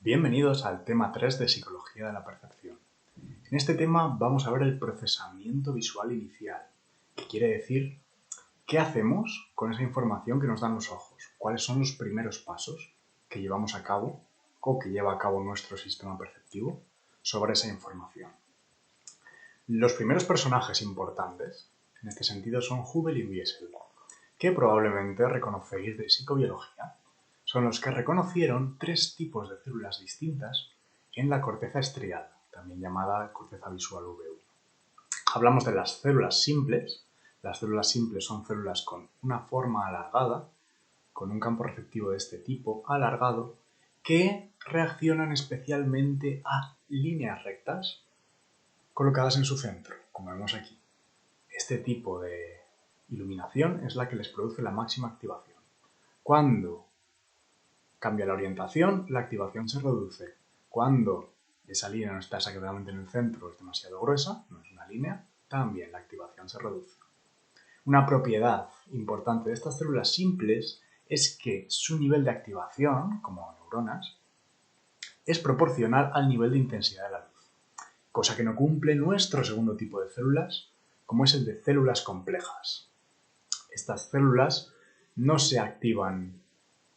Bienvenidos al tema 3 de Psicología de la Percepción. En este tema vamos a ver el procesamiento visual inicial, que quiere decir qué hacemos con esa información que nos dan los ojos, cuáles son los primeros pasos que llevamos a cabo o que lleva a cabo nuestro sistema perceptivo sobre esa información. Los primeros personajes importantes en este sentido son Hubel y Wiesel, que probablemente reconoceréis de psicobiología. Son los que reconocieron tres tipos de células distintas en la corteza estriada, también llamada corteza visual V1. Hablamos de las células simples. Las células simples son células con una forma alargada, con un campo receptivo de este tipo alargado, que reaccionan especialmente a líneas rectas colocadas en su centro, como vemos aquí. Este tipo de iluminación es la que les produce la máxima activación. Cuando cambia la orientación, la activación se reduce. Cuando esa línea no está exactamente en el centro, es demasiado gruesa, no es una línea, también la activación se reduce. Una propiedad importante de estas células simples es que su nivel de activación, como neuronas, es proporcional al nivel de intensidad de la luz, cosa que no cumple nuestro segundo tipo de células, como es el de células complejas. Estas células no se activan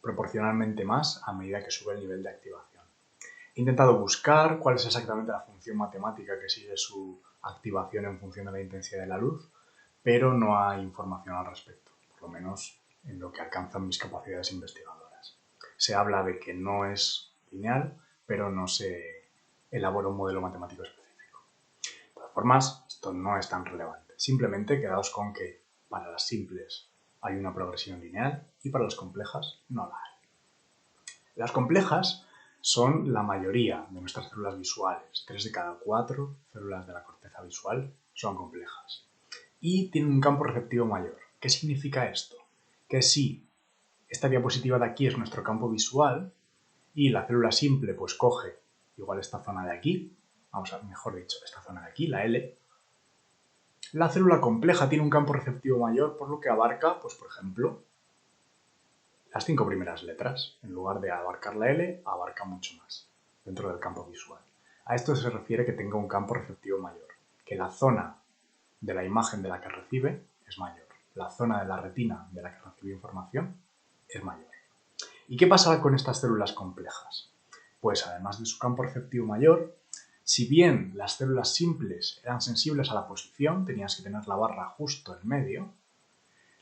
proporcionalmente más a medida que sube el nivel de activación. He intentado buscar cuál es exactamente la función matemática que sigue su activación en función de la intensidad de la luz, pero no hay información al respecto, por lo menos en lo que alcanzan mis capacidades investigadoras. Se habla de que no es lineal, pero no se elabora un modelo matemático específico. De todas formas, esto no es tan relevante. Simplemente quedaos con que para las simples hay una progresión lineal y para las complejas no la hay. Las complejas son la mayoría de nuestras células visuales. 3 de cada 4 células de la corteza visual son complejas. Y tienen un campo receptivo mayor. ¿Qué significa esto? Que si esta diapositiva de aquí es nuestro campo visual y la célula simple pues coge igual esta zona de aquí, mejor dicho, esta zona de aquí, la L, la célula compleja tiene un campo receptivo mayor, por lo que abarca, pues por ejemplo, las 5 primeras letras. En lugar de abarcar la L, abarca mucho más dentro del campo visual. A esto se refiere que tenga un campo receptivo mayor, que la zona de la imagen de la que recibe es mayor, la zona de la retina de la que recibe información es mayor. ¿Y qué pasa con estas células complejas? Pues además de su campo receptivo mayor, si bien las células simples eran sensibles a la posición, tenías que tener la barra justo en medio,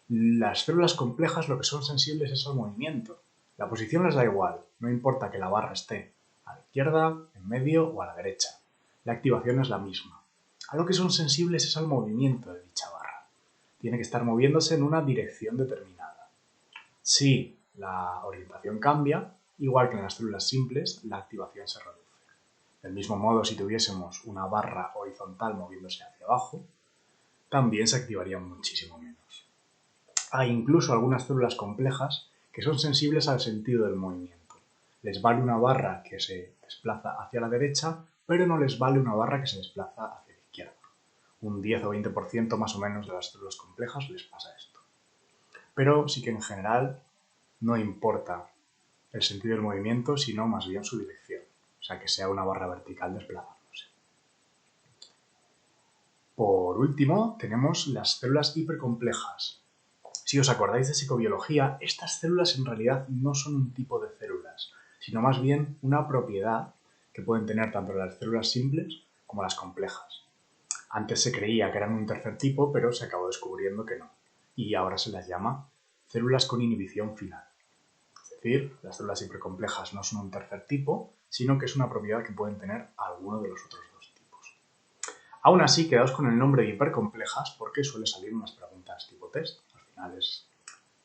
las células complejas lo que son sensibles es al movimiento. La posición les da igual, no importa que la barra esté a la izquierda, en medio o a la derecha. La activación es la misma. A lo que son sensibles es al movimiento de dicha barra. Tiene que estar moviéndose en una dirección determinada. Si la orientación cambia, igual que en las células simples, la activación se reduce. Del mismo modo, si tuviésemos una barra horizontal moviéndose hacia abajo, también se activaría muchísimo menos. Hay incluso algunas células complejas que son sensibles al sentido del movimiento. Les vale una barra que se desplaza hacia la derecha, pero no les vale una barra que se desplaza hacia la izquierda. Un 10 o 20% más o menos de las células complejas les pasa esto. Pero sí que en general no importa el sentido del movimiento, sino más bien su dirección. O sea, que sea una barra vertical desplazándose. Por último, tenemos las células hipercomplejas. Si os acordáis de psicobiología, estas células en realidad no son un tipo de células, sino más bien una propiedad que pueden tener tanto las células simples como las complejas. Antes se creía que eran un tercer tipo, pero se acabó descubriendo que no. Y ahora se las llama células con inhibición final. Es decir, las células hipercomplejas no son un tercer tipo, sino que es una propiedad que pueden tener alguno de los otros dos tipos. Aún así, quedaos con el nombre de hipercomplejas porque suele salir unas preguntas tipo test. Al final es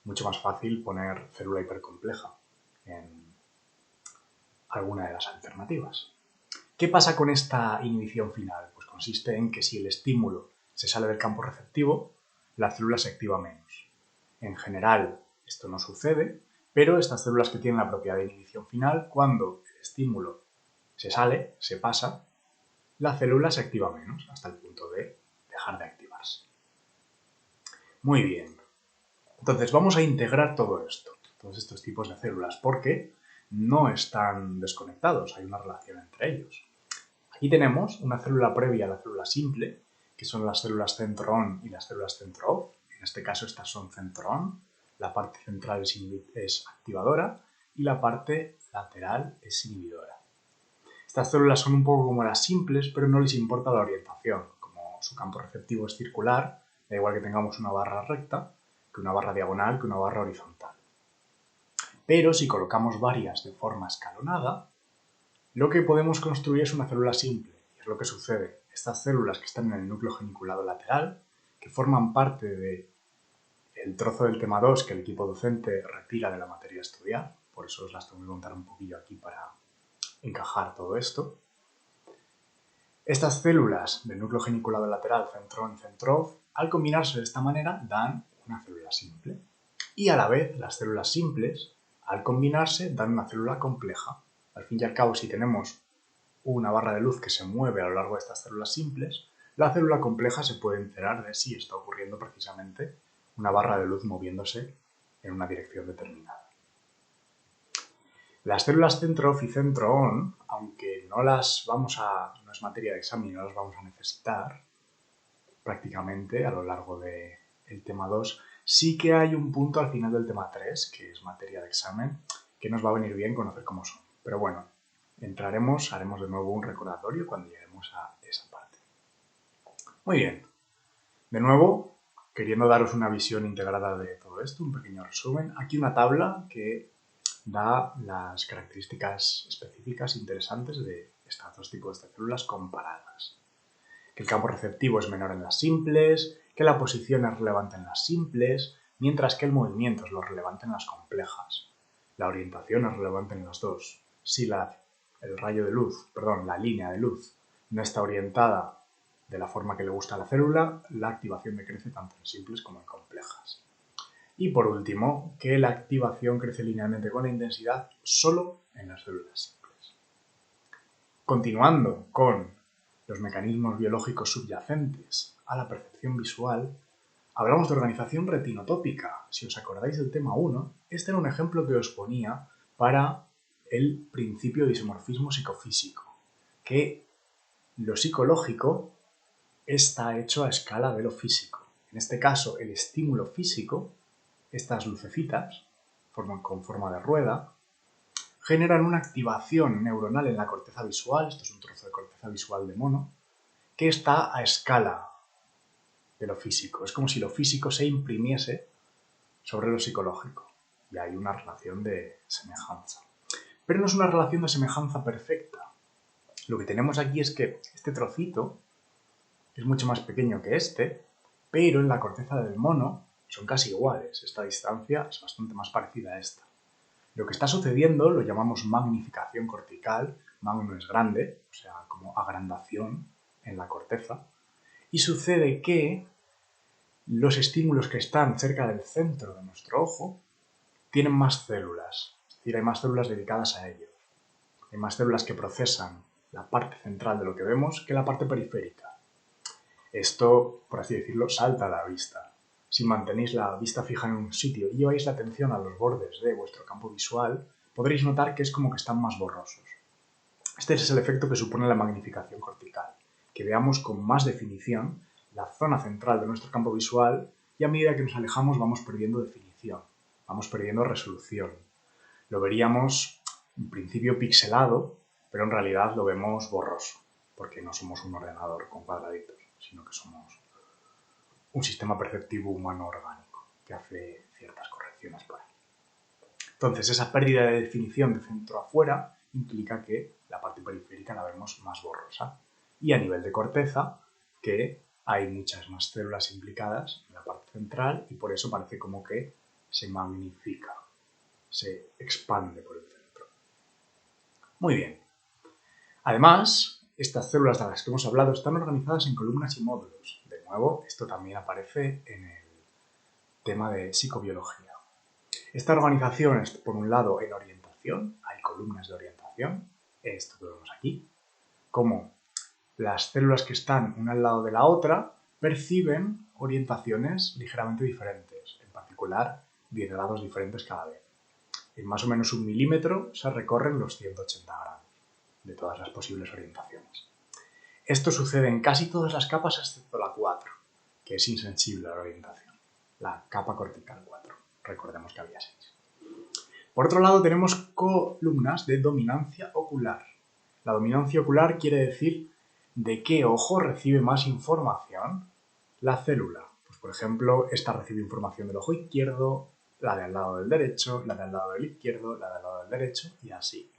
mucho más fácil poner célula hipercompleja en alguna de las alternativas. ¿Qué pasa con esta inhibición final? Pues consiste en que si el estímulo se sale del campo receptivo, la célula se activa menos. En general, esto no sucede, pero estas células que tienen la propiedad de inhibición final, cuando el estímulo se sale, se pasa, la célula se activa menos, hasta el punto de dejar de activarse. Muy bien. Entonces vamos a integrar todo esto, todos estos tipos de células, porque no están desconectados, hay una relación entre ellos. Aquí tenemos una célula previa a la célula simple, que son las células centro-on y las células centro-off. En este caso estas son centro-on, la parte central es activadora y la parte lateral es inhibidora. Estas células son un poco como las simples, pero no les importa la orientación. Como su campo receptivo es circular, da igual que tengamos una barra recta, que una barra diagonal, que una barra horizontal. Pero si colocamos varias de forma escalonada, lo que podemos construir es una célula simple. Y es lo que sucede. Estas células que están en el núcleo geniculado lateral, que forman parte del trozo del tema 2 que el equipo docente retira de la materia a estudiar, por eso os las tengo que contar un poquillo aquí para encajar todo esto. Estas células del núcleo geniculado lateral, centrón y centrof, al combinarse de esta manera dan una célula simple. Y a la vez, las células simples, al combinarse, dan una célula compleja. Al fin y al cabo, si tenemos una barra de luz que se mueve a lo largo de estas células simples, la célula compleja se puede enterar de si está ocurriendo precisamente una barra de luz moviéndose en una dirección determinada. Las células centro-off y centro-on, aunque no es materia de examen y no las vamos a necesitar prácticamente a lo largo del tema 2, sí que hay un punto al final del tema 3, que es materia de examen, que nos va a venir bien conocer cómo son. Pero bueno, haremos de nuevo un recordatorio cuando lleguemos a esa parte. Muy bien. De nuevo, queriendo daros una visión integrada de todo esto, un pequeño resumen, aquí una tabla que da las características específicas interesantes de estos dos tipos de células comparadas. Que el campo receptivo es menor en las simples, que la posición es relevante en las simples, mientras que el movimiento es lo relevante en las complejas. La orientación es relevante en las dos. Si la línea de luz no está orientada de la forma que le gusta a la célula, la activación decrece tanto en simples como en complejas. Y por último, que la activación crece linealmente con la intensidad solo en las células simples. Continuando con los mecanismos biológicos subyacentes a la percepción visual, hablamos de organización retinotópica. Si os acordáis del tema 1, este era un ejemplo que os ponía para el principio de isomorfismo psicofísico, que lo psicológico está hecho a escala de lo físico. En este caso, el estímulo físico, estas lucecitas, con forma de rueda, generan una activación neuronal en la corteza visual, esto es un trozo de corteza visual de mono, que está a escala de lo físico. Es como si lo físico se imprimiese sobre lo psicológico. Y hay una relación de semejanza. Pero no es una relación de semejanza perfecta. Lo que tenemos aquí es que este trocito es mucho más pequeño que este, pero en la corteza del mono son casi iguales. Esta distancia es bastante más parecida a esta. Lo que está sucediendo lo llamamos magnificación cortical, magno es grande, o sea, como agrandación en la corteza, y sucede que los estímulos que están cerca del centro de nuestro ojo tienen más células, es decir, hay más células dedicadas a ellos. Hay más células que procesan la parte central de lo que vemos que la parte periférica. Esto, por así decirlo, salta a la vista. Si mantenéis la vista fija en un sitio y lleváis la atención a los bordes de vuestro campo visual, podréis notar que es como que están más borrosos. Este es el efecto que supone la magnificación cortical, que veamos con más definición la zona central de nuestro campo visual y a medida que nos alejamos vamos perdiendo definición, vamos perdiendo resolución. Lo veríamos en principio pixelado, pero en realidad lo vemos borroso, porque no somos un ordenador con cuadraditos, sino que somos un sistema perceptivo humano orgánico que hace ciertas correcciones por ahí. Entonces, esa pérdida de definición de centro afuera implica que la parte periférica la vemos más borrosa. Y a nivel de corteza, que hay muchas más células implicadas en la parte central y por eso parece como que se magnifica, se expande por el centro. Muy bien. Además, estas células de las que hemos hablado están organizadas en columnas y módulos. De nuevo, esto también aparece en el tema de psicobiología. Esta organización es, por un lado, en orientación, hay columnas de orientación, esto que vemos aquí, como las células que están una al lado de la otra perciben orientaciones ligeramente diferentes, en particular 10 grados diferentes cada vez. en más o menos 1 milímetro se recorren los 180 grados de todas las posibles orientaciones. Esto sucede en casi todas las capas excepto la 4, que es insensible a la orientación. La capa cortical 4. Recordemos que había 6. Por otro lado, tenemos columnas de dominancia ocular. La dominancia ocular quiere decir de qué ojo recibe más información la célula. Pues, por ejemplo, esta recibe información del ojo izquierdo, la de al lado del derecho, la de al lado del izquierdo, la de al lado del derecho y así.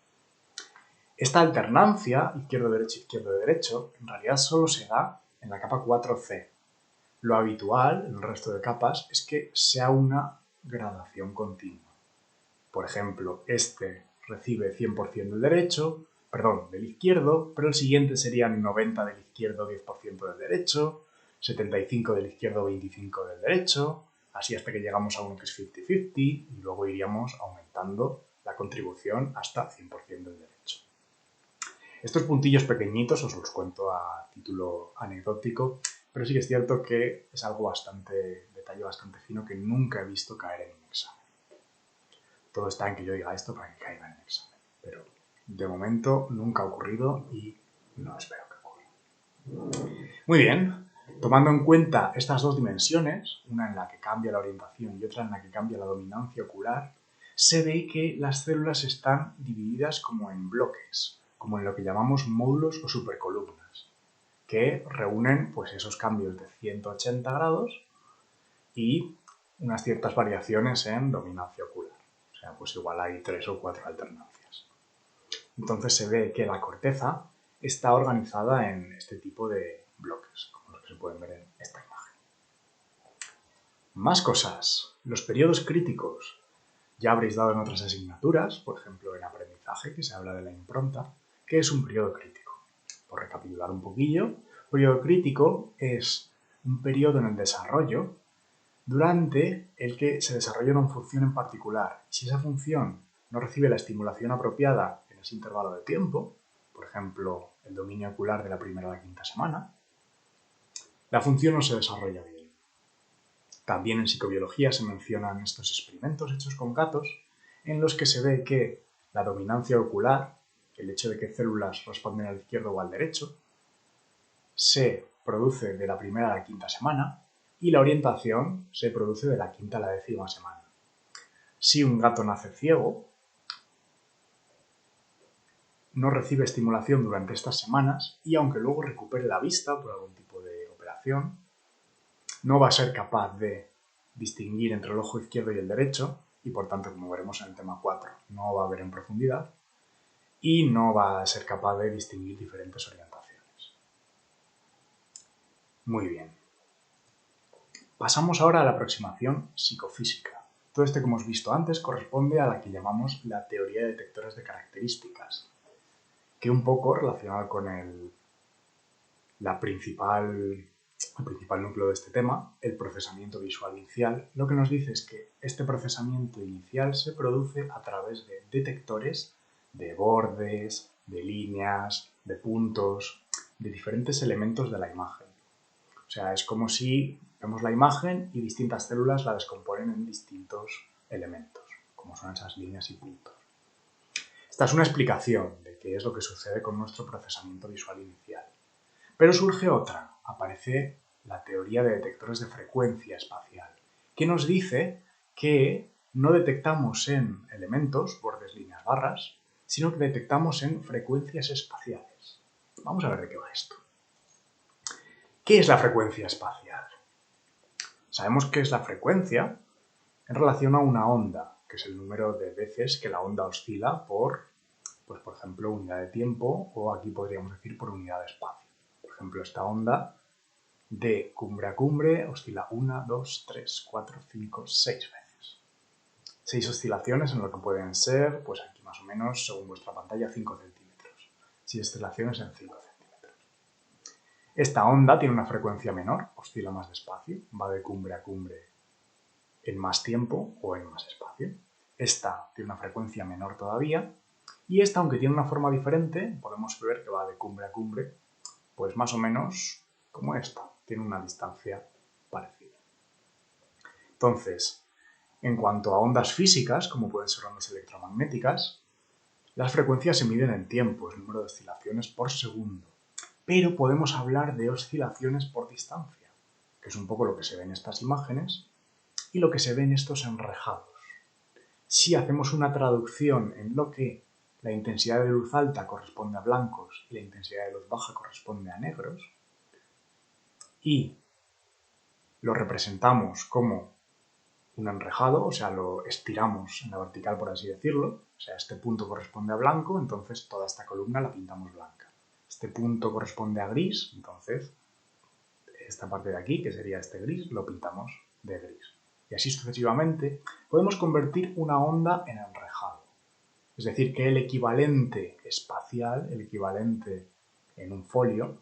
Esta alternancia izquierdo-derecho, izquierdo-derecho, en realidad solo se da en la capa 4C. Lo habitual en el resto de capas es que sea una gradación continua. Por ejemplo, este recibe 100% del izquierdo, pero el siguiente serían 90 del izquierdo, 10% del derecho, 75 del izquierdo, 25 del derecho, así hasta que llegamos a uno que es 50-50 y luego iríamos aumentando la contribución hasta 100% del derecho. Estos puntillos pequeñitos os los cuento a título anecdótico, pero sí que es cierto que es algo detalle bastante fino que nunca he visto caer en un examen. Todo está en que yo diga esto para que caiga en el examen, pero de momento nunca ha ocurrido y no espero que ocurra. Muy bien, tomando en cuenta estas dos dimensiones, una en la que cambia la orientación y otra en la que cambia la dominancia ocular, se ve que las células están divididas como en bloques, como en lo que llamamos módulos o supercolumnas, que reúnen pues, esos cambios de 180 grados y unas ciertas variaciones en dominancia ocular. O sea, pues igual hay 3 o 4 alternancias. Entonces se ve que la corteza está organizada en este tipo de bloques, como los que se pueden ver en esta imagen. Más cosas. Los periodos críticos. Ya habréis dado en otras asignaturas, por ejemplo en aprendizaje, que se habla de la impronta, que es un periodo crítico. Por recapitular un poquillo, un periodo crítico es un periodo en el desarrollo durante el que se desarrolla una función en particular. Si esa función no recibe la estimulación apropiada en ese intervalo de tiempo, por ejemplo, el dominio ocular de la primera a la quinta semana, la función no se desarrolla bien. También en psicobiología se mencionan estos experimentos hechos con gatos en los que se ve que la dominancia ocular, el hecho de que células responden al izquierdo o al derecho, se produce de la primera a la quinta semana y la orientación se produce de la quinta a la 10ª semana. Si un gato nace ciego, no recibe estimulación durante estas semanas y aunque luego recupere la vista por algún tipo de operación, no va a ser capaz de distinguir entre el ojo izquierdo y el derecho y por tanto, como veremos en el tema 4, no va a ver en profundidad y no va a ser capaz de distinguir diferentes orientaciones. Muy bien. Pasamos ahora a la aproximación psicofísica. Todo esto que hemos visto antes corresponde a la que llamamos la teoría de detectores de características, que un poco relacionada con el principal núcleo de este tema, el procesamiento visual inicial, lo que nos dice es que este procesamiento inicial se produce a través de detectores de bordes, de líneas, de puntos, de diferentes elementos de la imagen. O sea, es como si vemos la imagen y distintas células la descomponen en distintos elementos, como son esas líneas y puntos. Esta es una explicación de qué es lo que sucede con nuestro procesamiento visual inicial. Pero surge otra, aparece la teoría de detectores de frecuencia espacial, que nos dice que no detectamos en elementos, bordes, líneas, barras, sino que detectamos en frecuencias espaciales. Vamos a ver de qué va esto. ¿Qué es la frecuencia espacial? Sabemos qué es la frecuencia en relación a una onda, que es el número de veces que la onda oscila por ejemplo, unidad de tiempo o aquí podríamos decir por unidad de espacio. Por ejemplo, esta onda de cumbre a cumbre oscila 1, 2, 3, 4, 5, 6 veces. 6 oscilaciones en lo que pueden ser, pues aquí más o menos, según vuestra pantalla, 5 centímetros. 6 oscilaciones en 5 centímetros. Esta onda tiene una frecuencia menor, oscila más despacio, va de cumbre a cumbre en más tiempo o en más espacio. Esta tiene una frecuencia menor todavía y esta, aunque tiene una forma diferente, podemos ver que va de cumbre a cumbre, pues más o menos como esta, tiene una distancia parecida. Entonces, En cuanto a ondas físicas, como pueden ser ondas electromagnéticas, las frecuencias se miden en tiempo, el número de oscilaciones por segundo. Pero podemos hablar de oscilaciones por distancia, que es un poco lo que se ve en estas imágenes y lo que se ve en estos enrejados. Si hacemos una traducción en lo que la intensidad de luz alta corresponde a blancos y la intensidad de luz baja corresponde a negros, y lo representamos como un enrejado, o sea, lo estiramos en la vertical, por así decirlo, o sea, este punto corresponde a blanco, entonces toda esta columna la pintamos blanca. Este punto corresponde a gris, entonces esta parte de aquí, que sería este gris, lo pintamos de gris. Y así sucesivamente podemos convertir una onda en enrejado. Es decir, que el equivalente espacial, el equivalente en un folio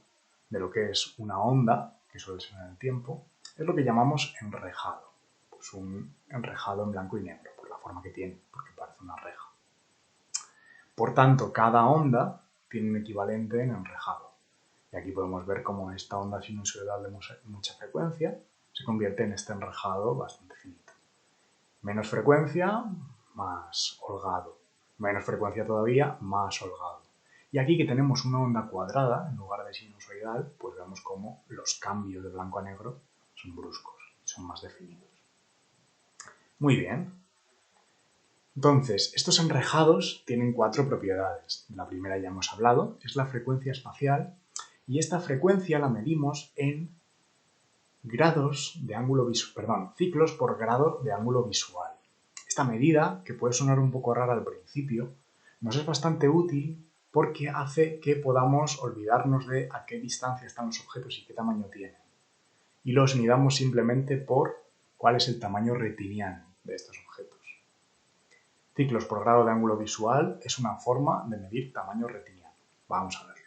de lo que es una onda, que suele ser en el tiempo, es lo que llamamos enrejado. Pues un enrejado en blanco y negro, por la forma que tiene, porque parece una reja. Por tanto, cada onda tiene un equivalente en enrejado. Y aquí podemos ver cómo esta onda sinusoidal de mucha frecuencia se convierte en este enrejado bastante finito. Menos frecuencia, más holgado. Menos frecuencia todavía, más holgado. Y aquí que tenemos una onda cuadrada en lugar de sinusoidal, pues vemos cómo los cambios de blanco a negro son bruscos, son más definidos. Muy bien. Entonces, estos enrejados tienen 4 propiedades. La primera ya hemos hablado, es la frecuencia espacial, y esta frecuencia la medimos en ciclos por grado de ángulo visual. Esta medida, que puede sonar un poco rara al principio, nos es bastante útil porque hace que podamos olvidarnos de a qué distancia están los objetos y qué tamaño tienen. Y los midamos simplemente por cuál es el tamaño retiniano de estos objetos. Ciclos por grado de ángulo visual es una forma de medir tamaño retiniano. Vamos a verlo.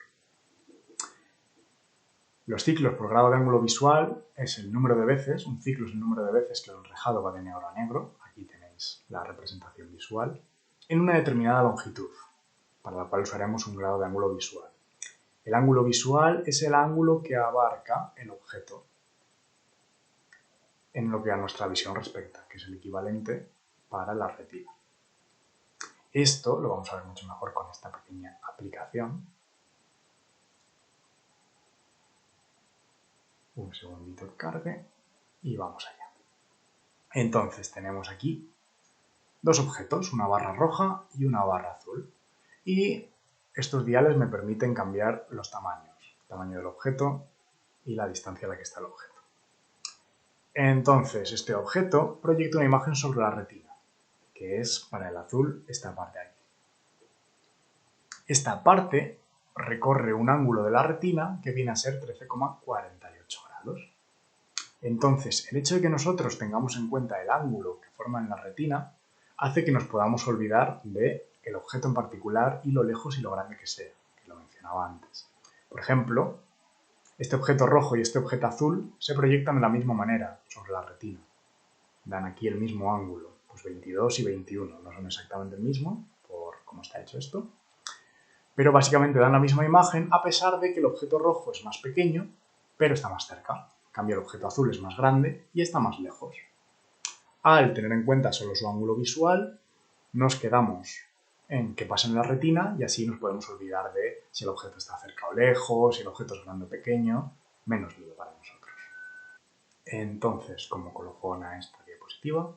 Los ciclos por grado de ángulo visual es el número de veces, un ciclo es el número de veces que el enrejado va de negro a negro, aquí tenéis la representación visual, en una determinada longitud, para la cual usaremos un grado de ángulo visual. El ángulo visual es el ángulo que abarca el objeto en lo que a nuestra visión respecta, que es el equivalente para la retina. Esto lo vamos a ver mucho mejor con esta pequeña aplicación. Un segundito que cargue y vamos allá. Entonces tenemos aquí dos objetos, una barra roja y una barra azul. Y estos diales me permiten cambiar los tamaños, el tamaño del objeto y la distancia a la que está el objeto. Entonces este objeto proyecta una imagen sobre la retina, que es para el azul esta parte de aquí. Esta parte recorre un ángulo de la retina que viene a ser 13,48 grados. Entonces, el hecho de que nosotros tengamos en cuenta el ángulo que forma en la retina hace que nos podamos olvidar del objeto en particular y lo lejos y lo grande que sea, que lo mencionaba antes. Por ejemplo, este objeto rojo y este objeto azul se proyectan de la misma manera sobre la retina. Dan aquí el mismo ángulo, pues 22 y 21, no son exactamente el mismo por cómo está hecho esto, pero básicamente dan la misma imagen a pesar de que el objeto rojo es más pequeño, pero está más cerca. En cambio, el objeto azul es más grande y está más lejos. Al tener en cuenta solo su ángulo visual, nos quedamos en qué pasa en la retina y así nos podemos olvidar de si el objeto está cerca o lejos, si el objeto es grande o pequeño, menos lío para nosotros. Entonces, como colofón a esta diapositiva,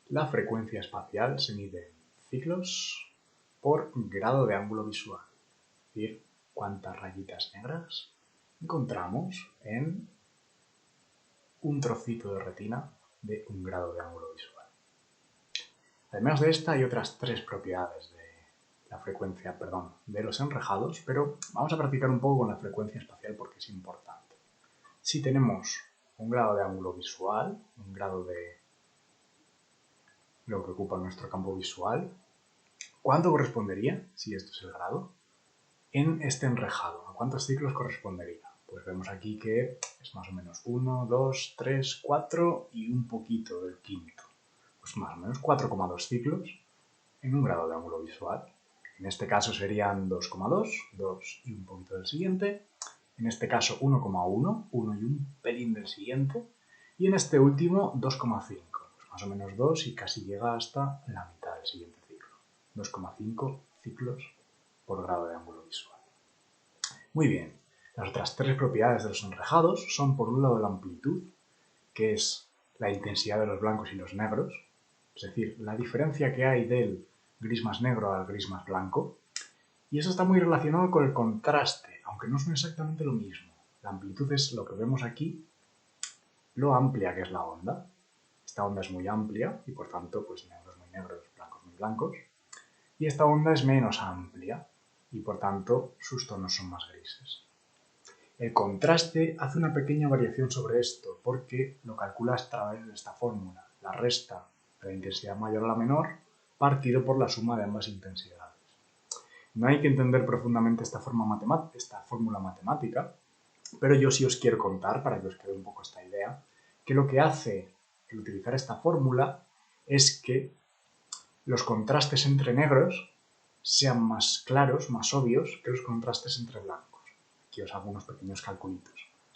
la frecuencia espacial se mide en ciclos por grado de ángulo visual, es decir, cuántas rayitas negras encontramos en un trocito de retina de un grado de ángulo visual. Además de esta hay otras 3 propiedades de la frecuencia, de los enrejados, pero vamos a practicar un poco con la frecuencia espacial porque es importante. Si tenemos un grado de ángulo visual, un grado de lo que ocupa nuestro campo visual, ¿cuánto correspondería, si esto es el grado, en este enrejado? ¿A cuántos ciclos correspondería? Pues vemos aquí que es más o menos 1, 2, 3, 4 y un poquito del quinto. Pues más o menos 4,2 ciclos en un grado de ángulo visual. En este caso serían 2,2, 2 y un poquito del siguiente. En este caso 1,1, 1 y un pelín del siguiente. Y en este último 2,5, pues más o menos 2 y casi llega hasta la mitad del siguiente ciclo. 2,5 ciclos por grado de ángulo visual. Muy bien, las otras tres propiedades de los enrejados son, por un lado, la amplitud, que es la intensidad de los blancos y los negros, es decir, la diferencia que hay del gris más negro al gris más blanco, y eso está muy relacionado con el contraste, aunque no son exactamente lo mismo. La amplitud es lo que vemos aquí, lo amplia que es la onda. Esta onda es muy amplia y por tanto, pues negros muy negros, blancos muy blancos. Y esta onda es menos amplia y por tanto sus tonos son más grises. El contraste hace una pequeña variación sobre esto porque lo calcula a través de esta fórmula, la resta de la intensidad mayor a la menor partido por la suma de ambas intensidades. No hay que entender profundamente esta fórmula matemática, pero yo sí os quiero contar, para que os quede un poco esta idea, que lo que hace el utilizar esta fórmula es que los contrastes entre negros sean más claros, más obvios que los contrastes entre blancos. Aquí os hago unos pequeños calculitos.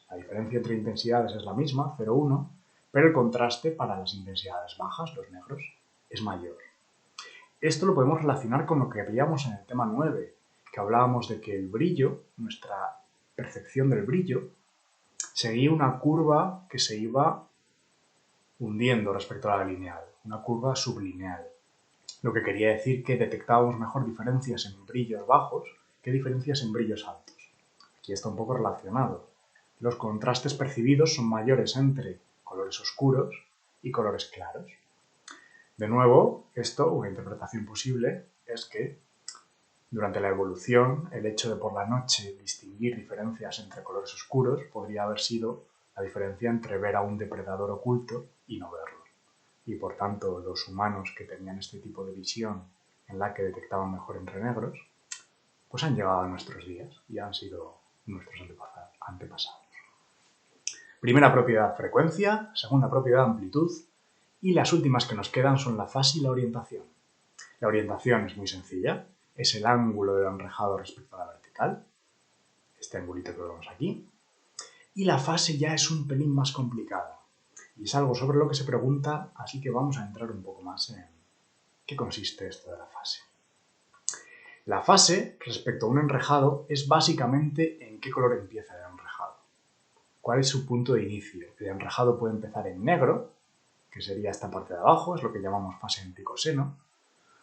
La diferencia entre intensidades es la misma, 0,1, pero el contraste para las intensidades bajas, los negros, es mayor. Esto lo podemos relacionar con lo que veíamos en el tema 9, que hablábamos de que el brillo, nuestra percepción del brillo, seguía una curva que se iba hundiendo respecto a la lineal, una curva sublineal. Lo que quería decir que detectábamos mejor diferencias en brillos bajos que diferencias en brillos altos. Aquí está un poco relacionado. Los contrastes percibidos son mayores entre colores oscuros y colores claros. De nuevo, una interpretación posible, es que durante la evolución, el hecho de por la noche distinguir diferencias entre colores oscuros podría haber sido la diferencia entre ver a un depredador oculto y no verlo. Y por tanto, los humanos que tenían este tipo de visión en la que detectaban mejor entre negros, pues han llegado a nuestros días y han sido nuestros antepasados. Primera propiedad, frecuencia. Segunda propiedad, amplitud. Y las últimas que nos quedan son la fase y la orientación. La orientación es muy sencilla, es el ángulo del enrejado respecto a la vertical, este angulito que vemos aquí, y la fase ya es un pelín más complicada, y es algo sobre lo que se pregunta, así que vamos a entrar un poco más en qué consiste esto de la fase. La fase, respecto a un enrejado, es básicamente en qué color empieza el enrejado. ¿Cuál es su punto de inicio? El enrejado puede empezar en negro, que sería esta parte de abajo, es lo que llamamos fase anticoseno,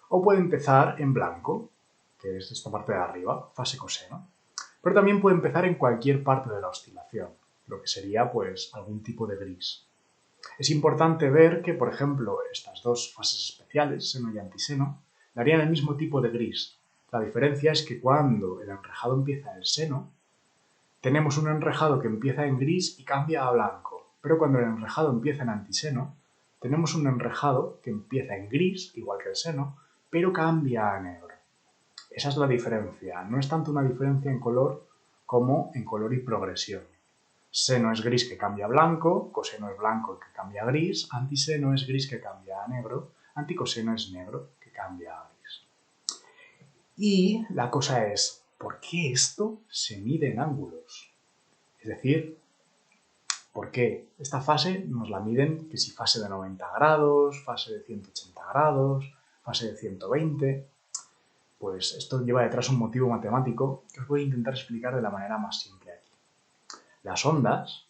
o puede empezar en blanco, que es esta parte de arriba, fase coseno. Pero también puede empezar en cualquier parte de la oscilación, lo que sería pues algún tipo de gris. Es importante ver que, por ejemplo, estas dos fases especiales, seno y antiseno, darían el mismo tipo de gris. La diferencia es que cuando el enrejado empieza en seno, tenemos un enrejado que empieza en gris y cambia a blanco, pero cuando el enrejado empieza en antiseno, tenemos un enrejado que empieza en gris, igual que el seno, pero cambia a negro. Esa es la diferencia. No es tanto una diferencia en color como en color y progresión. Seno es gris que cambia a blanco, coseno es blanco que cambia a gris, antiseno es gris que cambia a negro, anticoseno es negro que cambia a gris. Y la cosa es, ¿por qué esto se mide en ángulos? Es decir, ¿por qué esta fase nos la miden que si fase de 90 grados, fase de 180 grados, fase de 120? Pues esto lleva detrás un motivo matemático que os voy a intentar explicar de la manera más simple aquí. Las ondas,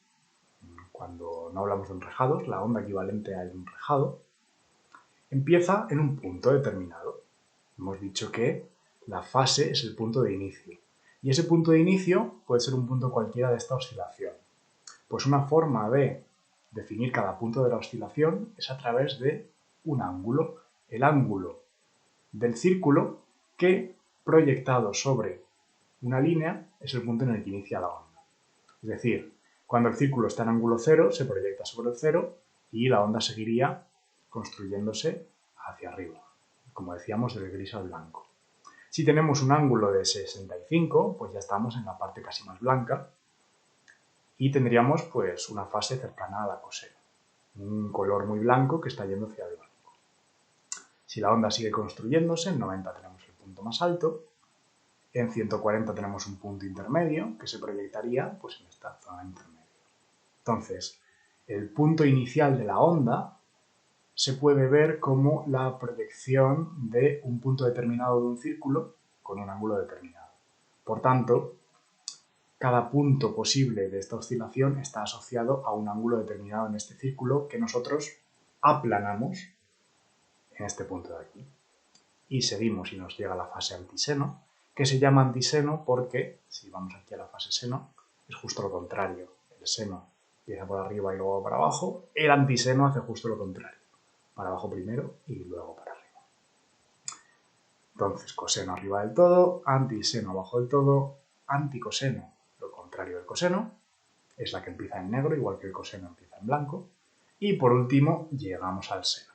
cuando no hablamos de enrejados, la onda equivalente al enrejado, empieza en un punto determinado. Hemos dicho que la fase es el punto de inicio. Y ese punto de inicio puede ser un punto cualquiera de esta oscilación. Pues una forma de definir cada punto de la oscilación es a través de un ángulo, el ángulo del círculo que, proyectado sobre una línea, es el punto en el que inicia la onda. Es decir, cuando el círculo está en ángulo cero, se proyecta sobre el cero y la onda seguiría construyéndose hacia arriba, como decíamos, del gris al blanco. Si tenemos un ángulo de 65, pues ya estamos en la parte casi más blanca y tendríamos pues una fase cercana a la coseno, un color muy blanco que está yendo hacia el blanco. Si la onda sigue construyéndose, en 90 tenemos el punto más alto, en 140 tenemos un punto intermedio que se proyectaría pues, en esta zona intermedia. Entonces, el punto inicial de la onda se puede ver como la proyección de un punto determinado de un círculo con un ángulo determinado. Por tanto, cada punto posible de esta oscilación está asociado a un ángulo determinado en este círculo que nosotros aplanamos en este punto de aquí. Y seguimos y nos llega la fase antiseno, que se llama antiseno porque, si vamos aquí a la fase seno, es justo lo contrario. El seno empieza por arriba y luego para abajo, el antiseno hace justo lo contrario. Para abajo primero y luego para arriba. Entonces, coseno arriba del todo, antiseno abajo del todo, anticoseno, lo contrario del coseno, es la que empieza en negro, igual que el coseno empieza en blanco. Y por último, llegamos al seno.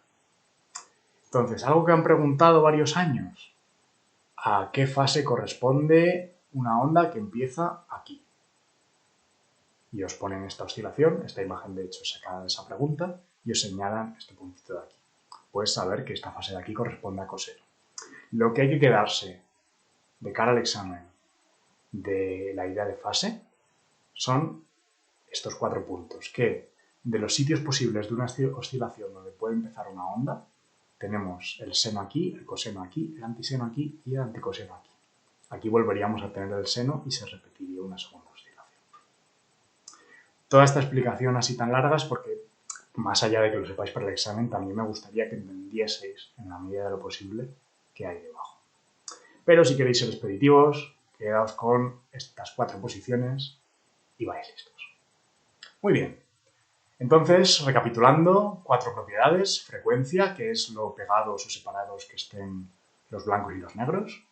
Entonces, algo que han preguntado varios años, ¿a qué fase corresponde una onda que empieza aquí? Y os ponen esta oscilación, esta imagen de hecho sacada de esa pregunta, y os señalan este puntito de aquí. Puedes saber que esta fase de aquí corresponde a coseno. Lo que hay que quedarse de cara al examen de la idea de fase son estos 4 puntos, que de los sitios posibles de una oscilación donde puede empezar una onda, tenemos el seno aquí, el coseno aquí, el antiseno aquí y el anticoseno aquí. Aquí volveríamos a tener el seno y se repetiría una segunda oscilación. Toda esta explicación así tan larga es porque, más allá de que lo sepáis para el examen, también me gustaría que entendieseis, en la medida de lo posible, qué hay debajo. Pero si queréis ser expeditivos, quedaos con estas 4 posiciones y vais listos. Muy bien. Entonces, recapitulando, 4 propiedades: frecuencia, que es lo pegados o separados que estén los blancos y los negros;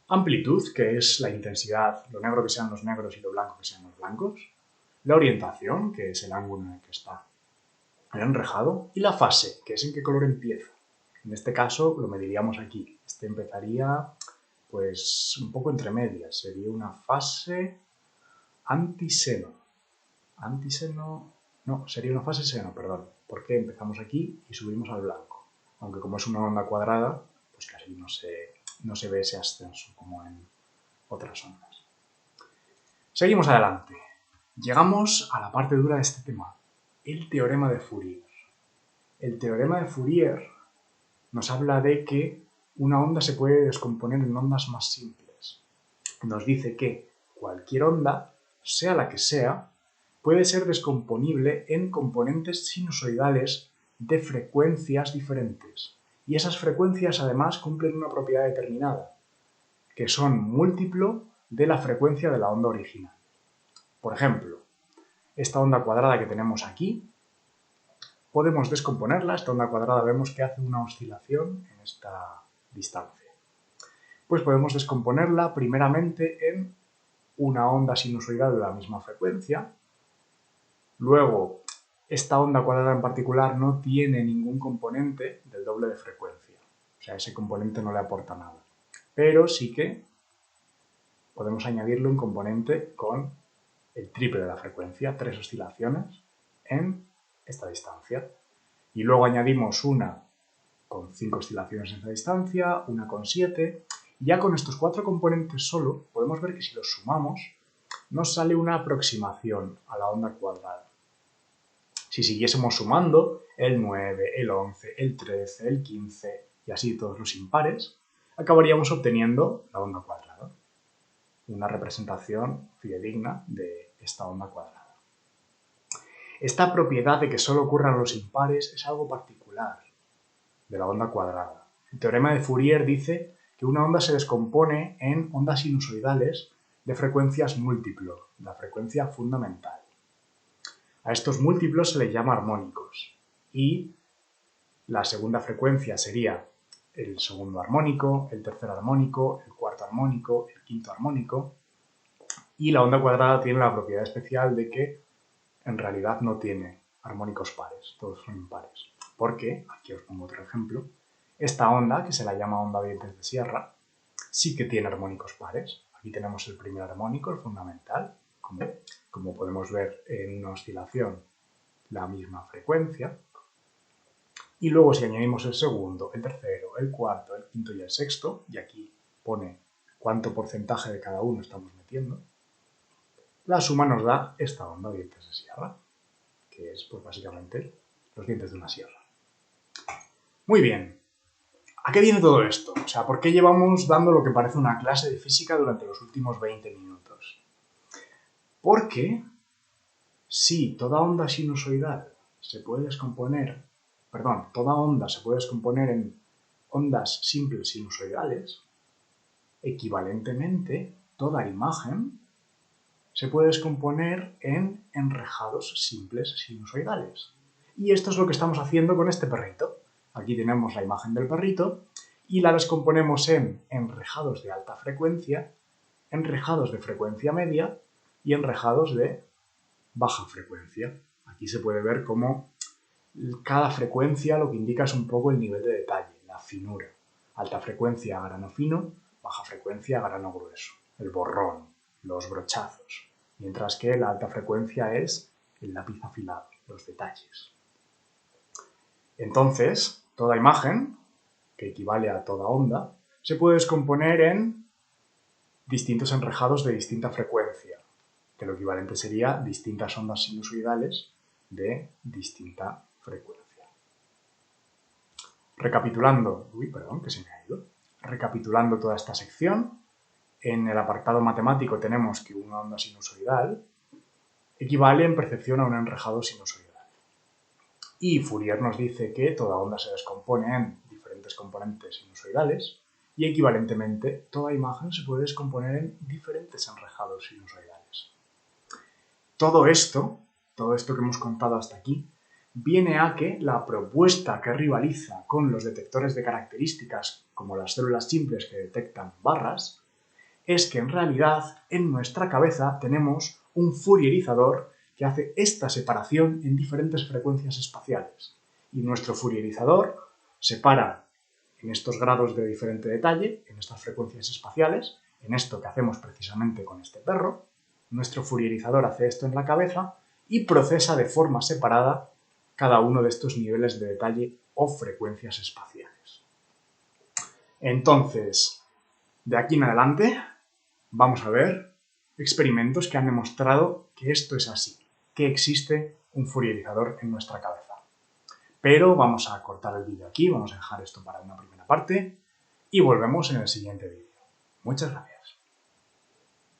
amplitud, que es la intensidad, lo negro que sean los negros y lo blanco que sean los blancos; la orientación, que es el ángulo en el que está el enrejado; y la fase, que es en qué color empieza. En este caso lo mediríamos aquí. Este empezaría pues un poco entre medias, sería una fase antiseno. Antiseno, no, sería una fase seno, perdón, porque empezamos aquí y subimos al blanco. Aunque como es una onda cuadrada, pues casi no se ve ese ascenso como en otras ondas. Seguimos adelante. Llegamos a la parte dura de este tema, el teorema de Fourier. El teorema de Fourier nos habla de que una onda se puede descomponer en ondas más simples. Nos dice que cualquier onda, sea la que sea, puede ser descomponible en componentes sinusoidales de frecuencias diferentes. Y esas frecuencias además cumplen una propiedad determinada, que son múltiplo de la frecuencia de la onda original. Por ejemplo, esta onda cuadrada que tenemos aquí, podemos descomponerla. Esta onda cuadrada vemos que hace una oscilación en esta distancia. Pues podemos descomponerla primeramente en una onda sinusoidal de la misma frecuencia. Luego, esta onda cuadrada en particular no tiene ningún componente del doble de frecuencia. O sea, ese componente no le aporta nada. Pero sí que podemos añadirle un componente con el triple de la frecuencia, 3 oscilaciones en esta distancia. Y luego añadimos una con 5 oscilaciones en esta distancia, una con 7. Y ya con estos 4 componentes solo, podemos ver que si los sumamos, nos sale una aproximación a la onda cuadrada. Si siguiésemos sumando el 9, el 11, el 13, el 15 y así todos los impares, acabaríamos obteniendo la onda cuadrada. Una representación fidedigna de esta onda cuadrada. Esta propiedad de que solo ocurran los impares es algo particular de la onda cuadrada. El teorema de Fourier dice que una onda se descompone en ondas sinusoidales de frecuencias múltiplo, la frecuencia fundamental. A estos múltiplos se les llama armónicos y la segunda frecuencia sería el segundo armónico, el tercer armónico, el cuarto armónico, el quinto armónico, y la onda cuadrada tiene la propiedad especial de que en realidad no tiene armónicos pares, todos son impares. Porque, aquí os pongo otro ejemplo, esta onda, que se la llama onda dientes de sierra, sí que tiene armónicos pares. Aquí tenemos el primer armónico, el fundamental, como podemos ver en una oscilación, la misma frecuencia. Y luego si añadimos el segundo, el tercero, el cuarto, el quinto y el sexto, y aquí pone cuánto porcentaje de cada uno estamos metiendo, la suma nos da esta onda dientes de sierra, que es pues básicamente los dientes de una sierra. Muy bien. ¿A qué viene todo esto? O sea, ¿por qué llevamos dando lo que parece una clase de física durante los últimos 20 minutos? Porque si toda onda sinusoidal se puede descomponer, toda onda se puede descomponer en ondas simples sinusoidales, equivalentemente toda imagen se puede descomponer en enrejados simples sinusoidales. Y esto es lo que estamos haciendo con este perrito. Aquí tenemos la imagen del perrito y la descomponemos en enrejados de alta frecuencia, enrejados de frecuencia media y enrejados de baja frecuencia. Aquí se puede ver cómo cada frecuencia lo que indica es un poco el nivel de detalle, la finura. Alta frecuencia, grano fino, baja frecuencia, grano grueso, el borrón, los brochazos. Mientras que la alta frecuencia es el lápiz afilado, los detalles. Entonces, toda imagen, que equivale a toda onda, se puede descomponer en distintos enrejados de distinta frecuencia, que lo equivalente sería distintas ondas sinusoidales de distinta frecuencia. Recapitulando toda esta sección, en el apartado matemático tenemos que una onda sinusoidal equivale en percepción a un enrejado sinusoidal. Y Fourier nos dice que toda onda se descompone en diferentes componentes sinusoidales y equivalentemente toda imagen se puede descomponer en diferentes enrejados sinusoidales. Todo esto que hemos contado hasta aquí, viene a que la propuesta que rivaliza con los detectores de características, como las células simples que detectan barras, es que en realidad en nuestra cabeza tenemos un fourierizador que hace esta separación en diferentes frecuencias espaciales. Y nuestro fourierizador separa en estos grados de diferente detalle, en estas frecuencias espaciales, en esto que hacemos precisamente con este perro. Nuestro fourierizador hace esto en la cabeza y procesa de forma separada cada uno de estos niveles de detalle o frecuencias espaciales. Entonces, de aquí en adelante, vamos a ver experimentos que han demostrado que esto es así, que existe un fourierizador en nuestra cabeza. Pero vamos a cortar el vídeo aquí, vamos a dejar esto para una primera parte y volvemos en el siguiente vídeo. Muchas gracias.